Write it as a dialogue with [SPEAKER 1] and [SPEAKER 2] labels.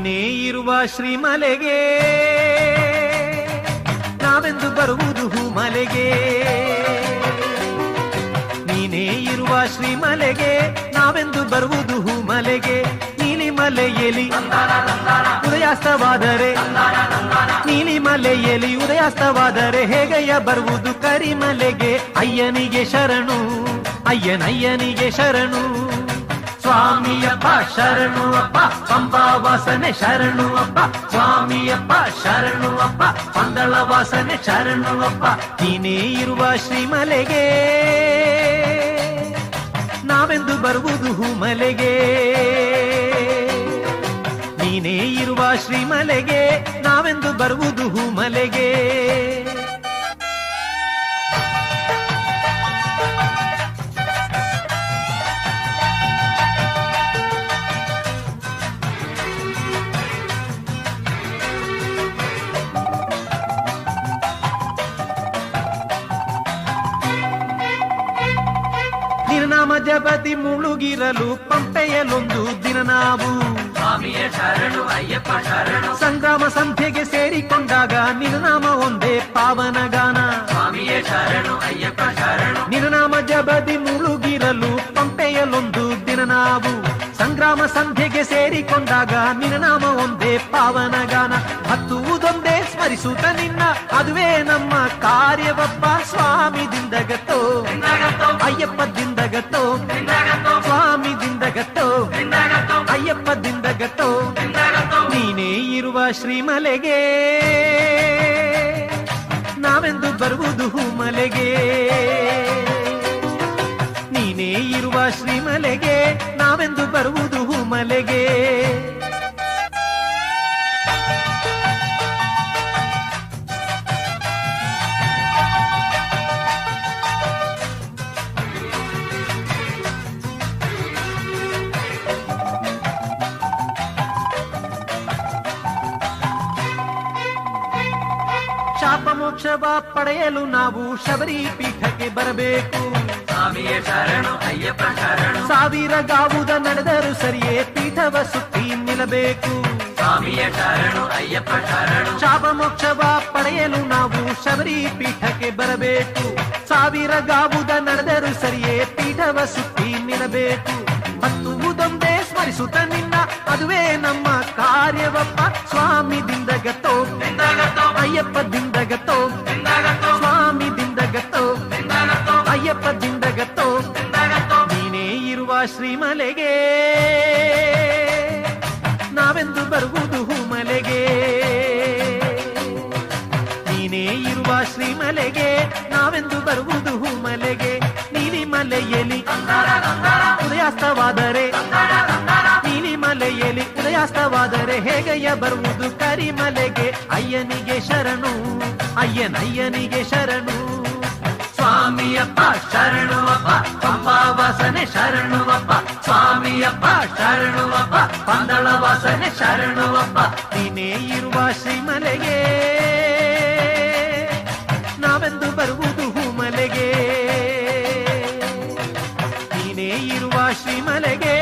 [SPEAKER 1] ನೀನೇ ಇರುವ ಶ್ರೀಮಲೆಗೆ ನಾವೆಂದು ಬರುವುದು ಹೂಮಲೆಗೆ. ನೀನೇ ಇರುವ ಶ್ರೀಮಲೆಗೆ ನಾವೆಂದು ಬರುವುದು ಹೂಮಲೆಗೆ. ನೀಲಿಮಲೆಯಲ್ಲಿ ಉದಯಾಸ್ತವಾದರೆ ನೀಲಿಮಲೆಯಲ್ಲಿ ಉದಯಾಸ್ತವಾದರೆ ಹೇಗೆಯ ಬರುವುದು ಕರಿಮಲೆಗೆ. ಅಯ್ಯನಿಗೆ ಶರಣು ಅಯ್ಯನಯ್ಯನಿಗೆ ಶರಣು. ಸ್ವಾಮಿಯಪ್ಪ ಶರಣು ಅಪ್ಪ ಪಂಬಾ ವಾಸನೆ ಶರಣು ಅಪ್ಪ. ಸ್ವಾಮಿಯಪ್ಪ ಶರಣು ಅಪ್ಪ ಪಂದಳ ವಾಸನೆ ಶರಣು ಅಪ್ಪ. ನೀನೇ ಇರುವ ಶ್ರೀಮಲೆಗೆ ನಾವೆಂದು ಬರುವುದು ಹೂಮಲೆಗೆ. ನೀನೇ ಇರುವ ಶ್ರೀಮಲೆಗೆ ನಾವೆಂದು ಬರುವುದು ಹೂಮಲೆಗೆ. ನಿರನಾಮ ಜಪತಿ ಮುಳುಗಿರಲು ಪಂಪೆಯಲೊಂದು ದಿನ ನಾವು
[SPEAKER 2] ಸ್ವಾಮಿಯ ಶರಣು ಅಯ್ಯಪ್ಪ ಶರಣು.
[SPEAKER 1] ಸಂಗ್ರಾಮ ಸಂಧ್ಯೆಗೆ ಸೇರಿಕೊಂಡಾಗ ನಿರನಾಮ ಒಂದೇ ಪಾವನ ಗಾನ.
[SPEAKER 2] ಸ್ವಾಮಿಯ ಶರಣು ಅಯ್ಯಪ್ಪ ಶರಣು.
[SPEAKER 1] ನಿರನಾಮ ಜಪತಿ ಮುಳುಗಿರಲು ಪಂಪೆಯಲೊಂದು ದಿನ ನಾವು ಸಂಗ್ರಾಮ ಸಂಧ್ಯೆಗೆ ಸೇರಿಕೊಂಡಾಗ ನಿರನಾಮ ಒಂದೇ ಪಾವನ ಗಾನ. ಹತ್ತುವುದೊಂದೇ ಸ್ಮರಿಸುತ್ತ ನಿನ್ನ ಅದುವೇ ನಮ್ಮ ಕಾರ್ಯವಪ್ಪ. ಸ್ವಾಮಿ ದಿಂದಗತ್ತೋ ಅಯ್ಯಪ್ಪ ದಿಂದಗತ್ತೋ ಸ್ವಾಮಿ ದಿಂದಗತ್ತೋ ಅಯ್ಯಪ್ಪ ದಿಂದಗತ್ತೋ. ನೀನೇ ಇರುವ ಶ್ರೀಮಲೆಗೆ ನಾವೆಂದು ಬರುವುದು ಹೂಮಲೆಗೆ. ನೀನೇ ಇರುವ ಶ್ರೀಮಲೆಗೆ ನಾವೆಂದು ಬರುವುದು ಹೂಮಲೆಗೆ. ಶಾಪ ಮೋಕ್ಷವ ಪಡೆಯಲು ನಾವು ಶಬರಿ ಪೀಠಕ್ಕೆ ಬರಬೇಕು.
[SPEAKER 2] ಸ್ವಾಮಿಯ ಶರಣು ಅಯ್ಯಪ್ಪ ಶರಣು.
[SPEAKER 1] ಸಾವಿರ ಗಾವುದ ನಡೆದರೂ ಸರಿಯೇ ಪೀಠವ ಸುತ್ತಿ ನಿಲ್ಲಬೇಕು.
[SPEAKER 2] ಸ್ವಾಮಿಯ ಶರಣು ಅಯ್ಯಪ್ಪ ಶರಣು.
[SPEAKER 1] ಶಾಪ ಮೋಕ್ಷವ ಪಡೆಯಲು ನಾವು ಶಬರಿ ಪೀಠಕ್ಕೆ ಬರಬೇಕು. ಸಾವಿರ ಗಾವುದ ನಡೆದರೂ ಸರಿಯೇ ಪೀಠವ ಸುತ್ತಿ ನಿಲ್ಲಬೇಕು. ಹತ್ತುವುದೊಂದೇ ಸ್ಮರಿಸುತ್ತ ನಿನ್ನ ಅದುವೇ ನಮ್ಮ ಕಾರ್ಯವಪ್ಪ. ಸ್ವಾಮಿ ದಿಂದಗತ್ತೋ ಅಯ್ಯಪ್ಪ ದಿಂದಗತ್ತೋ ಸ್ವಾಮಿ ದಿಂದಗತ್ತೋ ಅಯ್ಯಪ್ಪ ದಿಂದಗತ್ತೋ. ನೀನೇ ಇರುವ ಶ್ರೀಮಲೆಗೆ ನಾವೆಂದು ಬರುವುದು ಹೂಮಲೆಗೆ. ನೀನೇ ಇರುವ ಶ್ರೀಮಲೆಗೆ ನಾವೆಂದು ಬರುವುದು ಹೂಮಲೆಗೆ. ನೀಲಿಮಲೆಯಲ್ಲಿ ಉದಯಾಸ್ತವಾದರೆ ನೀಲಿಮಲೆಯಲ್ಲಿ ಉದಯಾಸ್ತವಾದರೆ ಹೇಗೆಯ ಬರುವುದು ಕರಿಮಲೆಗೆ. ಅಯ್ಯನಿಗೆ ಶರಣು ಅಯ್ಯನಯ್ಯನಿಗೆ ಶರಣು.
[SPEAKER 2] ಸ್ವಾಮಿಯಪ್ಪ ಶರಣು ಅಪ್ಪ ಪಂಬಾ ವಾಸನೆ ಶರಣು ಅಪ್ಪ. ಸ್ವಾಮಿಯಪ್ಪ ಶರಣು ಅಪ್ಪ ಪಂದಳ ವಾಸನೆ ಶರಣು ಅಪ್ಪ.
[SPEAKER 1] ನೀನೇ ಇರುವ ಶ್ರೀಮಲೆಗೆ ನಾವೆಂದು ಬರುವುದು ಹೂಮಲೆಗೆ. ನೀನೇ ಇರುವ ಶ್ರೀಮಲೆಗೆ